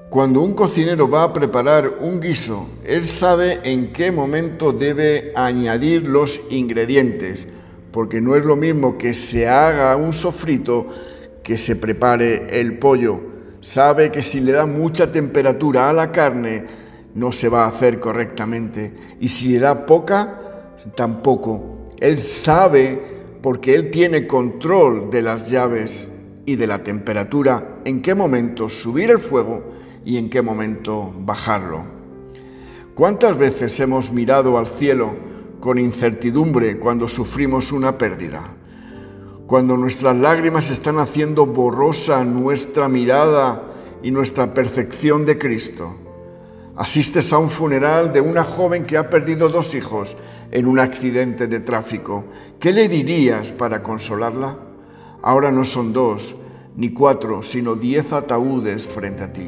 Cuando un cocinero va a preparar un guiso, él sabe en qué momento debe añadir los ingredientes, porque no es lo mismo que se haga un sofrito que se prepare el pollo. Sabe que si le da mucha temperatura a la carne, no se va a hacer correctamente, y si le da poca, tampoco. Él sabe, porque él tiene control de las llaves y de la temperatura, en qué momento subir el fuego y en qué momento bajarlo. ¿Cuántas veces hemos mirado al cielo con incertidumbre cuando sufrimos una pérdida? Cuando nuestras lágrimas están haciendo borrosa nuestra mirada y nuestra percepción de Cristo. Asistes a un funeral de una joven que ha perdido 2 hijos en un accidente de tráfico. ¿Qué le dirías para consolarla? Ahora no son 2 ni 4, sino 10 ataúdes frente a ti.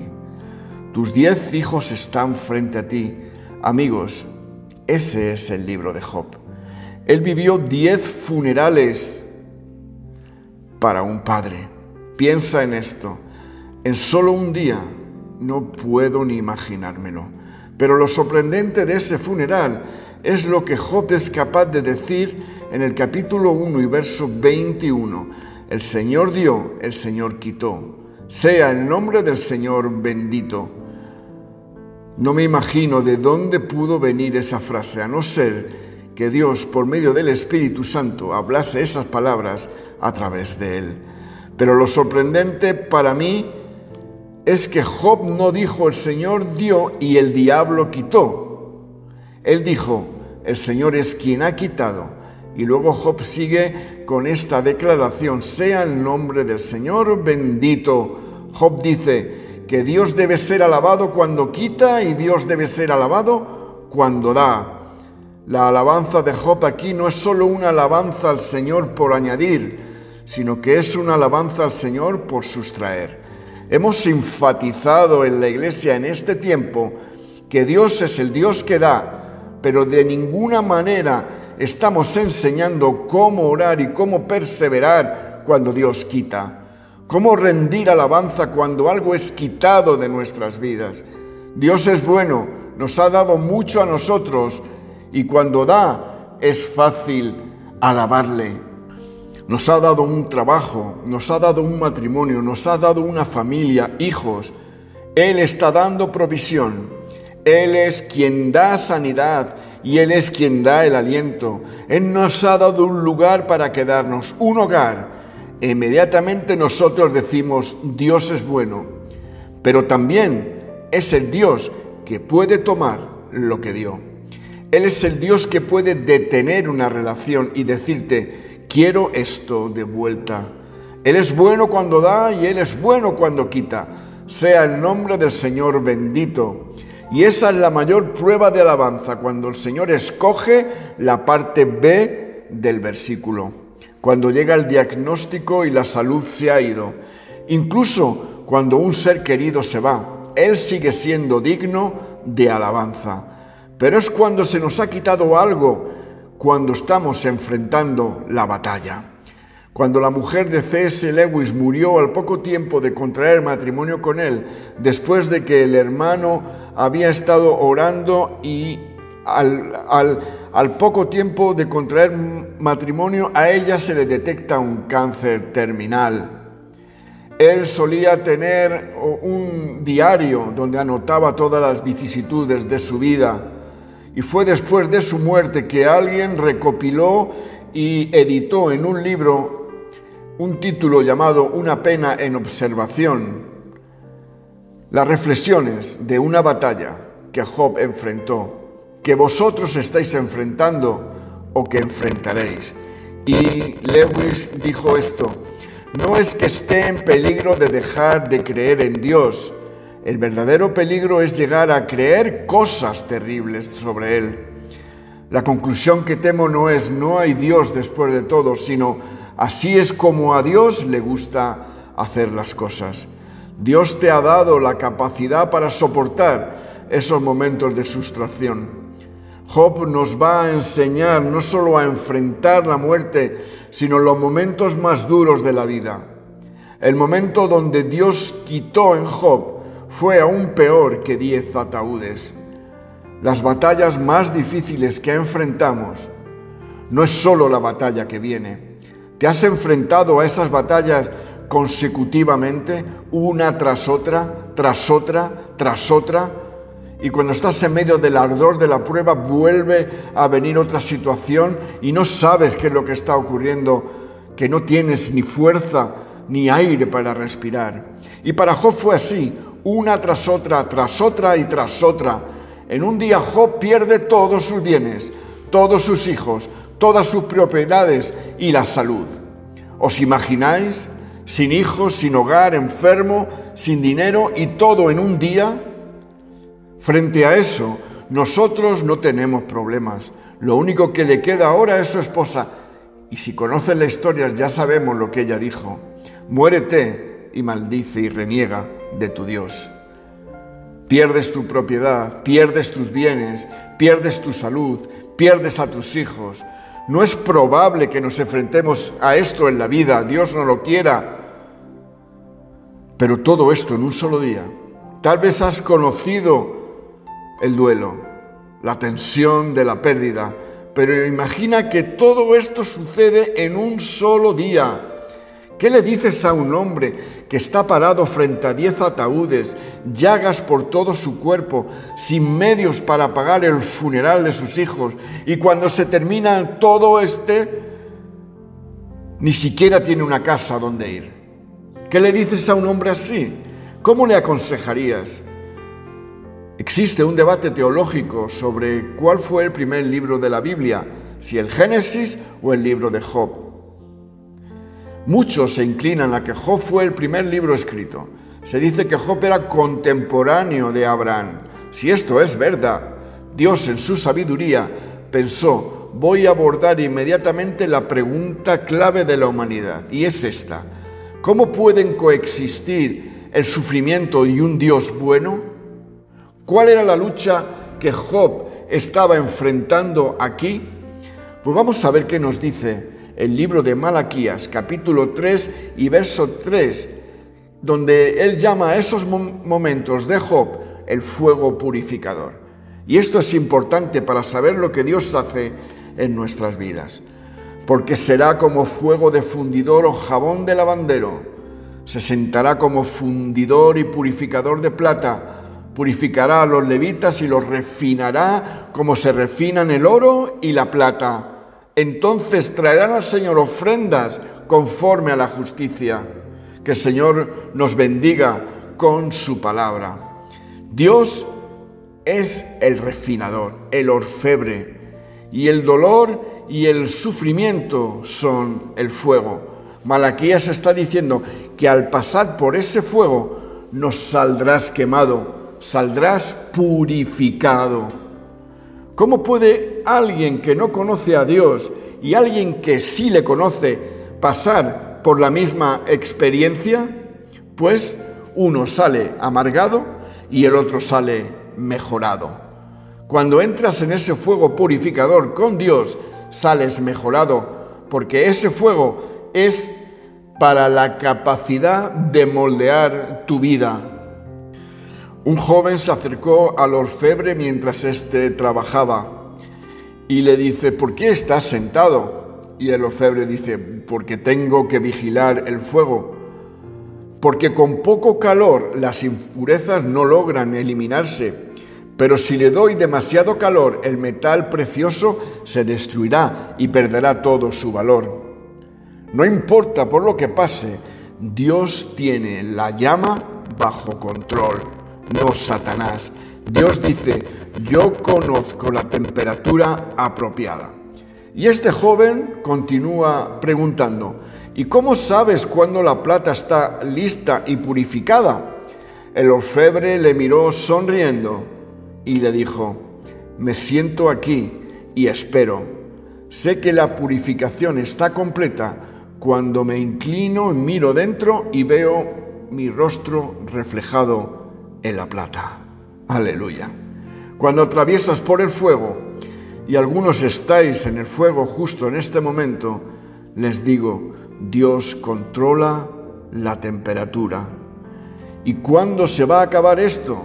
Tus 10 hijos están frente a ti. Amigos, ese es el libro de Job. Él vivió 10 funerales para un padre. Piensa en esto. En solo un día no puedo ni imaginármelo. Pero lo sorprendente de ese funeral es lo que Job es capaz de decir en el capítulo 1 y verso 21. El Señor dio, el Señor quitó. Sea el nombre del Señor bendito. No me imagino de dónde pudo venir esa frase, a no ser que Dios, por medio del Espíritu Santo, hablase esas palabras a través de él. Pero lo sorprendente para mí es que Job no dijo el Señor dio y el diablo quitó. Él dijo, el Señor es quien ha quitado. Y luego Job sigue con esta declaración, sea el nombre del Señor bendito. Job dice que Dios debe ser alabado cuando quita y Dios debe ser alabado cuando da. La alabanza de Job aquí no es solo una alabanza al Señor por añadir, sino que es una alabanza al Señor por sustraer. Hemos enfatizado en la Iglesia en este tiempo que Dios es el Dios que da, pero de ninguna manera estamos enseñando cómo orar y cómo perseverar cuando Dios quita. Cómo rendir alabanza cuando algo es quitado de nuestras vidas. Dios es bueno, nos ha dado mucho a nosotros y cuando da es fácil alabarle. Nos ha dado un trabajo, nos ha dado un matrimonio, nos ha dado una familia, hijos. Él está dando provisión. Él es quien da sanidad y Él es quien da el aliento. Él nos ha dado un lugar para quedarnos, un hogar. E inmediatamente nosotros decimos, Dios es bueno, pero también es el Dios que puede tomar lo que dio. Él es el Dios que puede detener una relación y decirte, quiero esto de vuelta. Él es bueno cuando da y Él es bueno cuando quita. Sea el nombre del Señor bendito. Y esa es la mayor prueba de alabanza, cuando el Señor escoge la parte B del versículo. Cuando llega el diagnóstico y la salud se ha ido. Incluso cuando un ser querido se va, Él sigue siendo digno de alabanza. Pero es cuando se nos ha quitado algo, cuando estamos enfrentando la batalla. Cuando la mujer de C.S. Lewis murió al poco tiempo de contraer matrimonio con él, después de que el hermano había estado orando y al poco tiempo de contraer matrimonio, a ella se le detecta un cáncer terminal. Él solía tener un diario donde anotaba todas las vicisitudes de su vida. Y fue después de su muerte que alguien recopiló y editó en un libro un título llamado Una pena en observación, las reflexiones de una batalla que Job enfrentó, que vosotros estáis enfrentando o que enfrentaréis. Y Lewis dijo esto, no es que esté en peligro de dejar de creer en Dios, el verdadero peligro es llegar a creer cosas terribles sobre Él. La conclusión que temo no es no hay Dios después de todo, sino así es como a Dios le gusta hacer las cosas. Dios te ha dado la capacidad para soportar esos momentos de frustración. Job nos va a enseñar no solo a enfrentar la muerte, sino los momentos más duros de la vida. El momento donde Dios quitó en Job fue aún peor que 10 ataúdes. Las batallas más difíciles que enfrentamos no es solo la batalla que viene. ¿Te has enfrentado a esas batallas consecutivamente, una tras otra, tras otra, tras otra? Y cuando estás en medio del ardor de la prueba, vuelve a venir otra situación y no sabes qué es lo que está ocurriendo, que no tienes ni fuerza ni aire para respirar. Y para Job fue así, una tras otra y tras otra. En un día Job pierde todos sus bienes, todos sus hijos, todas sus propiedades y la salud. ¿Os imagináis? Sin hijos, sin hogar, enfermo, sin dinero y todo en un día. Frente a eso, nosotros no tenemos problemas. Lo único que le queda ahora es su esposa. Y si conocen la historia ya sabemos lo que ella dijo. Muérete y maldice y reniega de tu Dios. Pierdes tu propiedad, pierdes tus bienes, pierdes tu salud, pierdes a tus hijos. No es probable que nos enfrentemos a esto en la vida, Dios no lo quiera. Pero todo esto en un solo día. Tal vez has conocido el duelo, la tensión de la pérdida, pero imagina que todo esto sucede en un solo día. ¿Qué le dices a un hombre que está parado frente a 10 ataúdes, llagas por todo su cuerpo, sin medios para pagar el funeral de sus hijos, y cuando se termina todo ni siquiera tiene una casa donde ir? ¿Qué le dices a un hombre así? ¿Cómo le aconsejarías? Existe un debate teológico sobre cuál fue el primer libro de la Biblia, si el Génesis o el libro de Job. Muchos se inclinan a que Job fue el primer libro escrito. Se dice que Job era contemporáneo de Abraham. Si esto es verdad, Dios en su sabiduría pensó, voy a abordar inmediatamente la pregunta clave de la humanidad, y es esta: ¿cómo pueden coexistir el sufrimiento y un Dios bueno? ¿Cuál era la lucha que Job estaba enfrentando aquí? Pues vamos a ver qué nos dice el libro de Malaquías, capítulo 3 y verso 3, donde él llama a esos momentos de Job el fuego purificador. Y esto es importante para saber lo que Dios hace en nuestras vidas. Porque será como fuego de fundidor o jabón de lavandero. Se sentará como fundidor y purificador de plata. Purificará a los levitas y los refinará como se refinan el oro y la plata. Entonces traerán al Señor ofrendas conforme a la justicia. Que el Señor nos bendiga con su palabra. Dios es el refinador, el orfebre, y el dolor y el sufrimiento son el fuego. Malaquías está diciendo que al pasar por ese fuego no saldrás quemado, saldrás purificado. ¿Cómo puede alguien que no conoce a Dios y alguien que sí le conoce pasar por la misma experiencia? Pues uno sale amargado y el otro sale mejorado. Cuando entras en ese fuego purificador con Dios, sales mejorado, porque ese fuego es para la capacidad de moldear tu vida. Un joven se acercó al orfebre mientras éste trabajaba y le dice, ¿por qué estás sentado? Y el orfebre dice, porque tengo que vigilar el fuego, porque con poco calor las impurezas no logran eliminarse, pero si le doy demasiado calor, el metal precioso se destruirá y perderá todo su valor. No importa por lo que pase, Dios tiene la llama bajo control. No Satanás. Dios dice, yo conozco la temperatura apropiada. Y este joven continúa preguntando, ¿y cómo sabes cuándo la plata está lista y purificada? El orfebre le miró sonriendo y le dijo, me siento aquí y espero. Sé que la purificación está completa cuando me inclino, miro dentro y veo mi rostro reflejado en la plata. Aleluya. Cuando atraviesas por el fuego, y algunos estáis en el fuego justo en este momento, les digo, Dios controla la temperatura. ¿Y cuándo se va a acabar esto?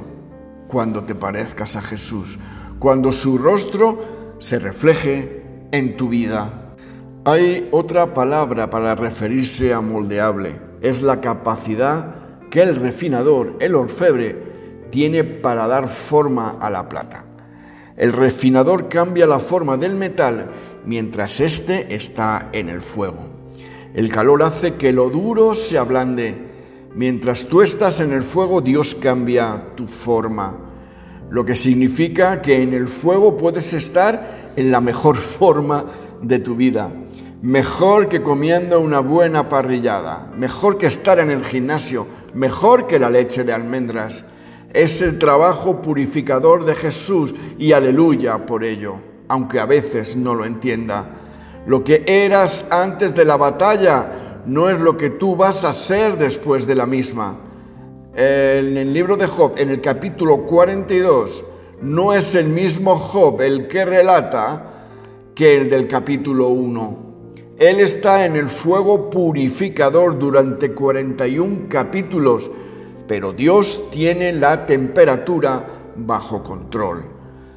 Cuando te parezcas a Jesús, cuando su rostro se refleje en tu vida. Hay otra palabra para referirse a moldeable. Es la capacidad que el refinador, el orfebre, tiene para dar forma a la plata. El refinador cambia la forma del metal mientras éste está en el fuego. El calor hace que lo duro se ablande. Mientras tú estás en el fuego, Dios cambia tu forma, lo que significa que en el fuego puedes estar en la mejor forma de tu vida, mejor que comiendo una buena parrillada, mejor que estar en el gimnasio, mejor que la leche de almendras. Es el trabajo purificador de Jesús y aleluya por ello, aunque a veces no lo entienda. Lo que eras antes de la batalla no es lo que tú vas a ser después de la misma. En el libro de Job, en el capítulo 42, no es el mismo Job el que relata que el del capítulo 1. Él está en el fuego purificador durante 41 capítulos, pero Dios tiene la temperatura bajo control.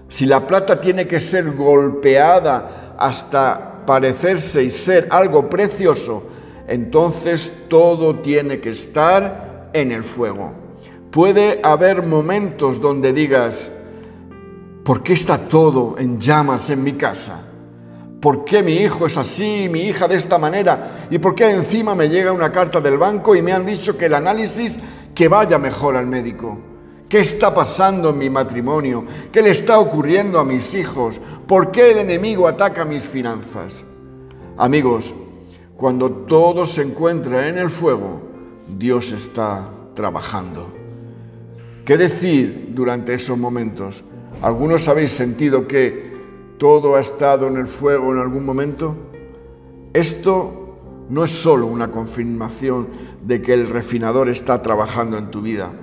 Si la plata tiene que ser golpeada hasta parecerse y ser algo precioso, entonces todo tiene que estar en el fuego. Puede haber momentos donde digas, ¿por qué está todo en llamas en mi casa? ¿Por qué mi hijo es así, mi hija de esta manera? ¿Y por qué encima me llega una carta del banco y me han dicho que el análisis, que vaya mejor al médico? ¿Qué está pasando en mi matrimonio? ¿Qué le está ocurriendo a mis hijos? ¿Por qué el enemigo ataca mis finanzas? Amigos, cuando todo se encuentra en el fuego, Dios está trabajando. ¿Qué decir durante esos momentos? ¿Algunos habéis sentido que todo ha estado en el fuego en algún momento? Esto no es solo una confirmación de que el refinador está trabajando en tu vida.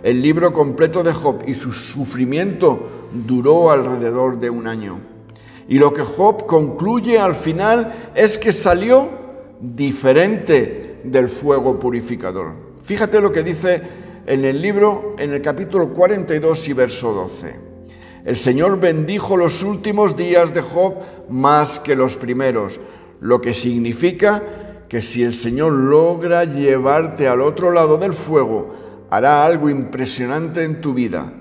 El libro completo de Job y su sufrimiento duró alrededor de 1 año. Y lo que Job concluye al final es que salió diferente del fuego purificador. Fíjate lo que dice en el libro, en el capítulo 42 y verso 12. El Señor bendijo los últimos días de Job más que los primeros, lo que significa que si el Señor logra llevarte al otro lado del fuego, hará algo impresionante en tu vida.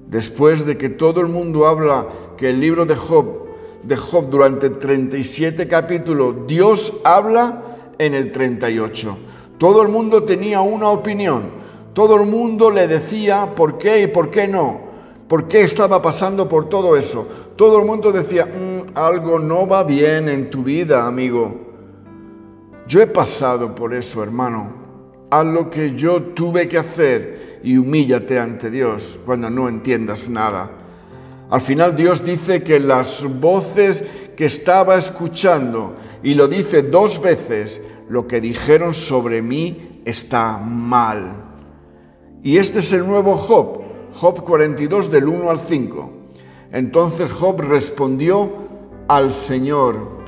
Después de que todo el mundo habla que el libro de Job durante 37 capítulos, Dios habla en el 38. Todo el mundo tenía una opinión, todo el mundo le decía por qué y por qué no, por qué estaba pasando por todo eso. Todo el mundo decía, algo no va bien en tu vida, amigo. Yo he pasado por eso, hermano. Haz lo que yo tuve que hacer y humíllate ante Dios cuando no entiendas nada. Al final Dios dice que las voces que estaba escuchando, y lo dice 2 veces, lo que dijeron sobre mí está mal. Y este es el nuevo Job, Job 42 del 1 al 5. Entonces Job respondió al Señor,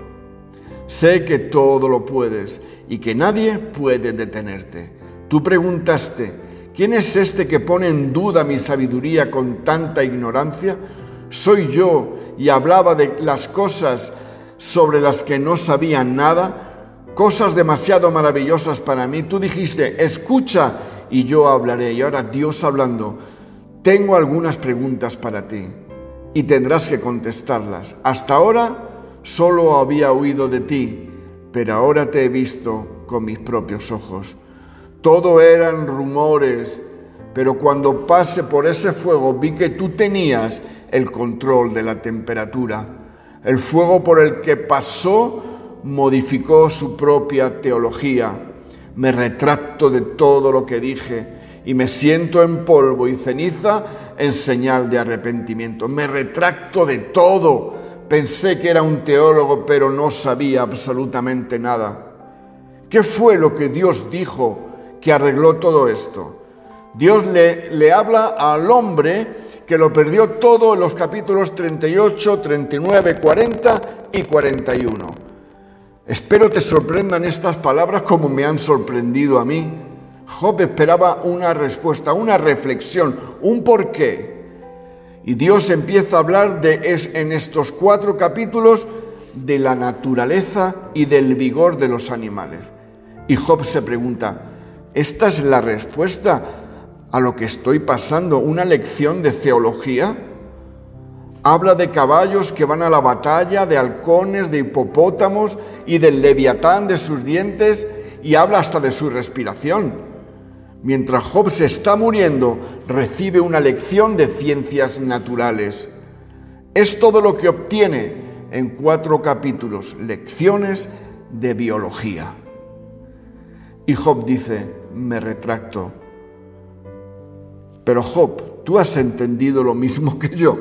sé que todo lo puedes y que nadie puede detenerte. Tú preguntaste, ¿quién es este que pone en duda mi sabiduría con tanta ignorancia? Soy yo, y hablaba de las cosas sobre las que no sabía nada, cosas demasiado maravillosas para mí. Tú dijiste, escucha y yo hablaré. Y ahora Dios hablando, tengo algunas preguntas para ti y tendrás que contestarlas. Hasta ahora solo había oído de ti, pero ahora te he visto con mis propios ojos. Todo eran rumores, pero cuando pasé por ese fuego vi que tú tenías el control de la temperatura. El fuego por el que pasó modificó su propia teología. Me retracto de todo lo que dije y me siento en polvo y ceniza en señal de arrepentimiento. Me retracto de todo. Pensé que era un teólogo, pero no sabía absolutamente nada. ¿Qué fue lo que Dios dijo que arregló todo esto? Dios le habla al hombre que lo perdió todo en los capítulos 38, 39, 40 y 41. Espero te sorprendan estas palabras como me han sorprendido a mí. Job esperaba una respuesta, una reflexión, un porqué. Y Dios empieza a hablar en estos 4 capítulos de la naturaleza y del vigor de los animales. Y Job se pregunta, ¿esta es la respuesta a lo que estoy pasando? ¿Una lección de teología? Habla de caballos que van a la batalla, de halcones, de hipopótamos y del leviatán, de sus dientes, y habla hasta de su respiración. Mientras Job se está muriendo, recibe una lección de ciencias naturales. Es todo lo que obtiene en 4 capítulos, lecciones de biología. Y Job dice, me retracto. Pero Job, ¿tú has entendido lo mismo que yo?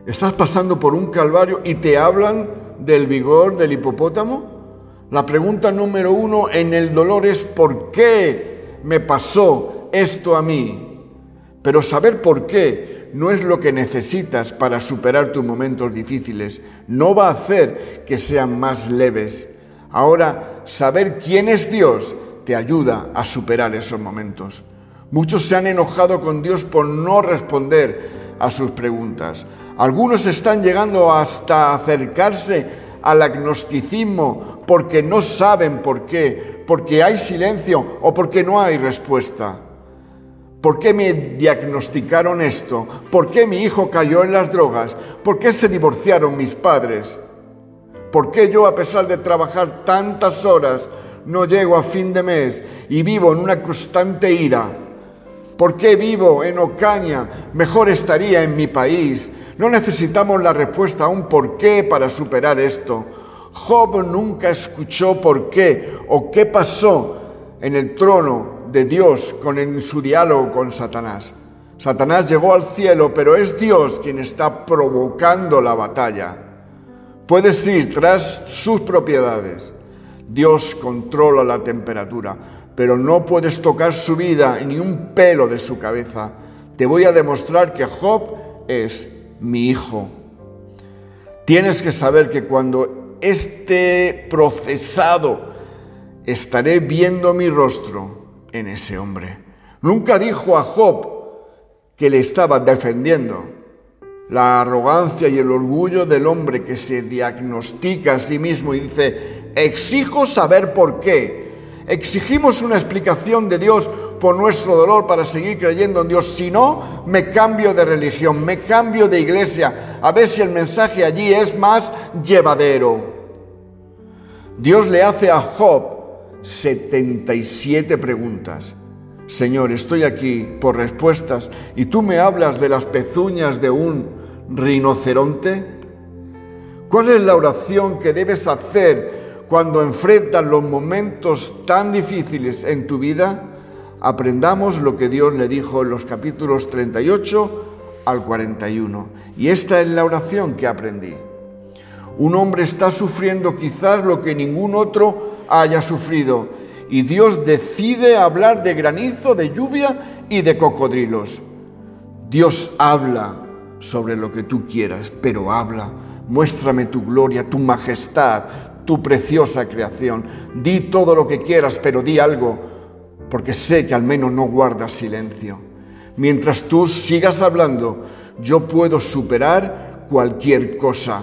¿Estás pasando por un calvario y te hablan del vigor del hipopótamo? La pregunta número 1 en el dolor es ¿por qué me pasó esto a mí? Pero saber por qué no es lo que necesitas para superar tus momentos difíciles. No va a hacer que sean más leves. Ahora, saber quién es Dios te ayuda a superar esos momentos. Muchos se han enojado con Dios por no responder a sus preguntas. Algunos están llegando hasta acercarse al agnosticismo porque no saben por qué, porque hay silencio o porque no hay respuesta. ¿Por qué me diagnosticaron esto? ¿Por qué mi hijo cayó en las drogas? ¿Por qué se divorciaron mis padres? ¿Por qué yo, a pesar de trabajar tantas horas, no llego a fin de mes y vivo en una constante ira? ¿Por qué vivo en Ocaña? Mejor estaría en mi país. No necesitamos la respuesta a un por qué para superar esto. Job nunca escuchó por qué o qué pasó en el trono de Dios en su diálogo con Satanás. Satanás llegó al cielo, pero es Dios quien está provocando la batalla. Puedes ir tras sus propiedades. Dios controla la temperatura, pero no puedes tocar su vida ni un pelo de su cabeza. Te voy a demostrar que Job es mi hijo. Tienes que saber que cuando esté procesado, estaré viendo mi rostro en ese hombre. Nunca dijo a Job que le estaba defendiendo. La arrogancia y el orgullo del hombre que se diagnostica a sí mismo y dice, exijo saber por qué. Exigimos una explicación de Dios por nuestro dolor para seguir creyendo en Dios. Si no, me cambio de religión, me cambio de iglesia, a ver si el mensaje allí es más llevadero. Dios le hace a Job 77 preguntas. Señor, estoy aquí por respuestas y tú me hablas de las pezuñas de un rinoceronte. ¿Cuál es la oración que debes hacer cuando enfrentas los momentos tan difíciles en tu vida? Aprendamos lo que Dios le dijo en los capítulos 38 al 41. Y esta es la oración que aprendí. Un hombre está sufriendo quizás lo que ningún otro haya sufrido, y Dios decide hablar de granizo, de lluvia y de cocodrilos. Dios habla sobre lo que tú quieras, pero habla. Muéstrame tu gloria, tu majestad, tu preciosa creación. Di todo lo que quieras, pero di algo, porque sé que al menos no guardas silencio. Mientras tú sigas hablando, yo puedo superar cualquier cosa.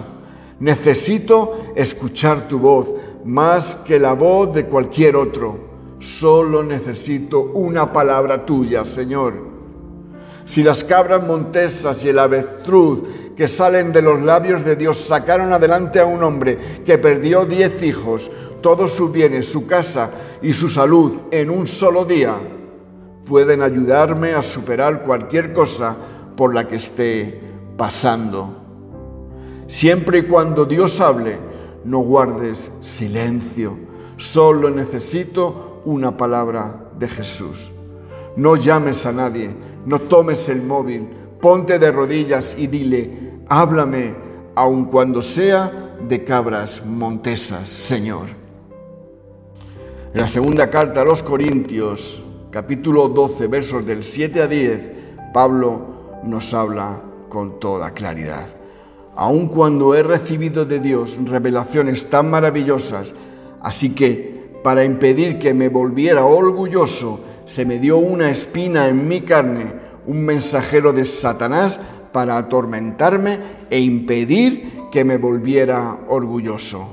Necesito escuchar tu voz más que la voz de cualquier otro. Solo necesito una palabra tuya, Señor. Si las cabras montesas y el avestruz que salen de los labios de Dios sacaron adelante a un hombre que perdió 10 hijos, todos sus bienes, su casa y su salud en un solo día, pueden ayudarme a superar cualquier cosa por la que esté pasando. Siempre y cuando Dios hable, no guardes silencio. Solo necesito una palabra de Jesús. No llames a nadie, no tomes el móvil, ponte de rodillas y dile, háblame, aun cuando sea de cabras montesas, Señor. En la segunda carta a los Corintios, capítulo 12, versos del 7 a 10, Pablo nos habla con toda claridad. Aun cuando he recibido de Dios revelaciones tan maravillosas, así que para impedir que me volviera orgulloso, se me dio una espina en mi carne, un mensajero de Satanás para atormentarme e impedir que me volviera orgulloso.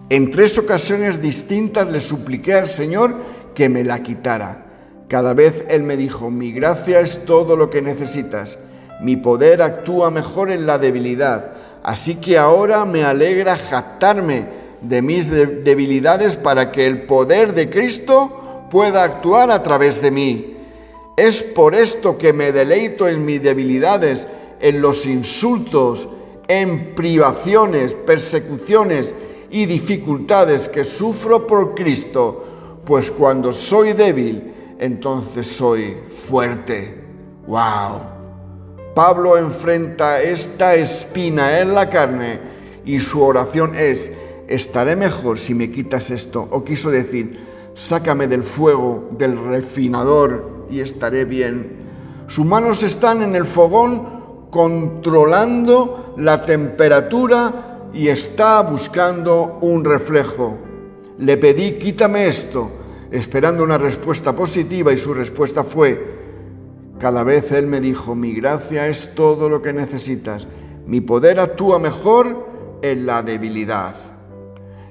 En 3 ocasiones distintas le supliqué al Señor que me la quitara. Cada vez Él me dijo: mi gracia es todo lo que necesitas. Mi poder actúa mejor en la debilidad. Así que ahora me alegra jactarme de mis debilidades para que el poder de Cristo pueda actuar a través de mí. Es por esto que me deleito en mis debilidades, en los insultos, en privaciones, persecuciones y dificultades que sufro por Cristo, pues cuando soy débil, entonces soy fuerte. ¡Wow! Pablo enfrenta esta espina en la carne y su oración es: estaré mejor si me quitas esto. O quiso decir: sácame del fuego, del refinador y estaré bien. Sus manos están en el fogón controlando la temperatura y está buscando un reflejo. Le pedí: quítame esto, esperando una respuesta positiva, y su respuesta fue: cada vez Él me dijo: mi gracia es todo lo que necesitas. Mi poder actúa mejor en la debilidad.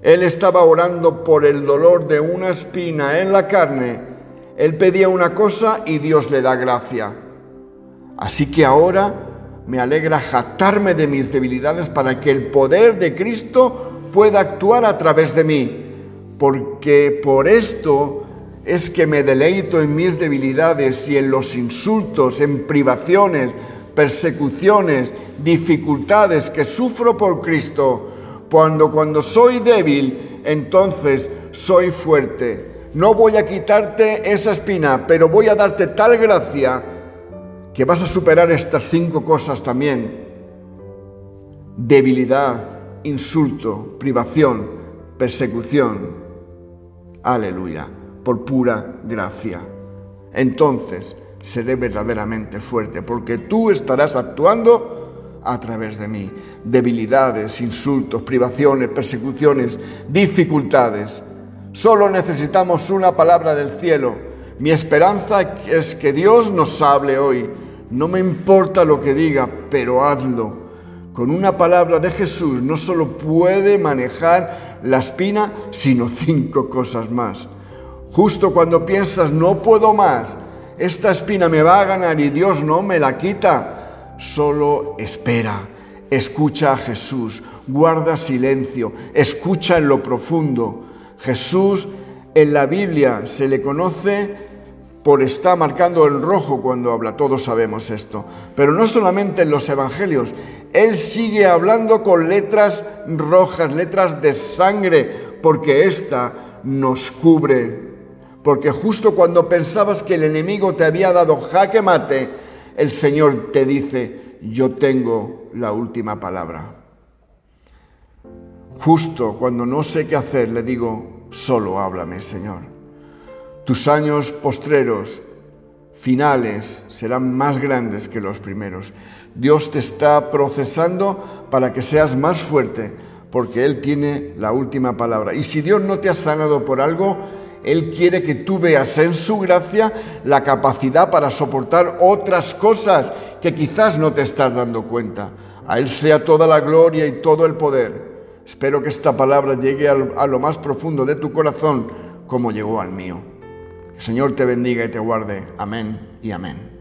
Él estaba orando por el dolor de una espina en la carne. Él pedía una cosa y Dios le da gracia. Así que ahora me alegra jactarme de mis debilidades para que el poder de Cristo pueda actuar a través de mí. Porque por esto es que me deleito en mis debilidades y en los insultos, en privaciones, persecuciones, dificultades que sufro por Cristo. Cuando soy débil, entonces soy fuerte. No voy a quitarte esa espina, pero voy a darte tal gracia que vas a superar estas 5 cosas también: debilidad, insulto, privación, persecución. Aleluya, por pura gracia. Entonces seré verdaderamente fuerte, porque tú estarás actuando a través de mí. Debilidades, insultos, privaciones, persecuciones, dificultades. Solo necesitamos una palabra del cielo. Mi esperanza es que Dios nos hable hoy. No me importa lo que diga, pero hazlo. Con una palabra de Jesús no solo puede manejar la espina, sino 5 cosas más. Justo cuando piensas: no puedo más, esta espina me va a ganar y Dios no me la quita, solo espera, escucha a Jesús, guarda silencio, escucha en lo profundo. Jesús en la Biblia se le conoce por estar marcando en rojo cuando habla, todos sabemos esto. Pero no solamente en los evangelios, Él sigue hablando con letras rojas, letras de sangre, porque esta nos cubre. Porque justo cuando pensabas que el enemigo te había dado jaque mate, el Señor te dice: yo tengo la última palabra. Justo cuando no sé qué hacer, le digo: solo háblame, Señor. Tus años postreros, finales, serán más grandes que los primeros. Dios te está procesando para que seas más fuerte, porque Él tiene la última palabra. Y si Dios no te ha sanado por algo, Él quiere que tú veas en su gracia la capacidad para soportar otras cosas que quizás no te estás dando cuenta. A Él sea toda la gloria y todo el poder. Espero que esta palabra llegue a lo más profundo de tu corazón, como llegó al mío. El Señor te bendiga y te guarde. Amén y amén.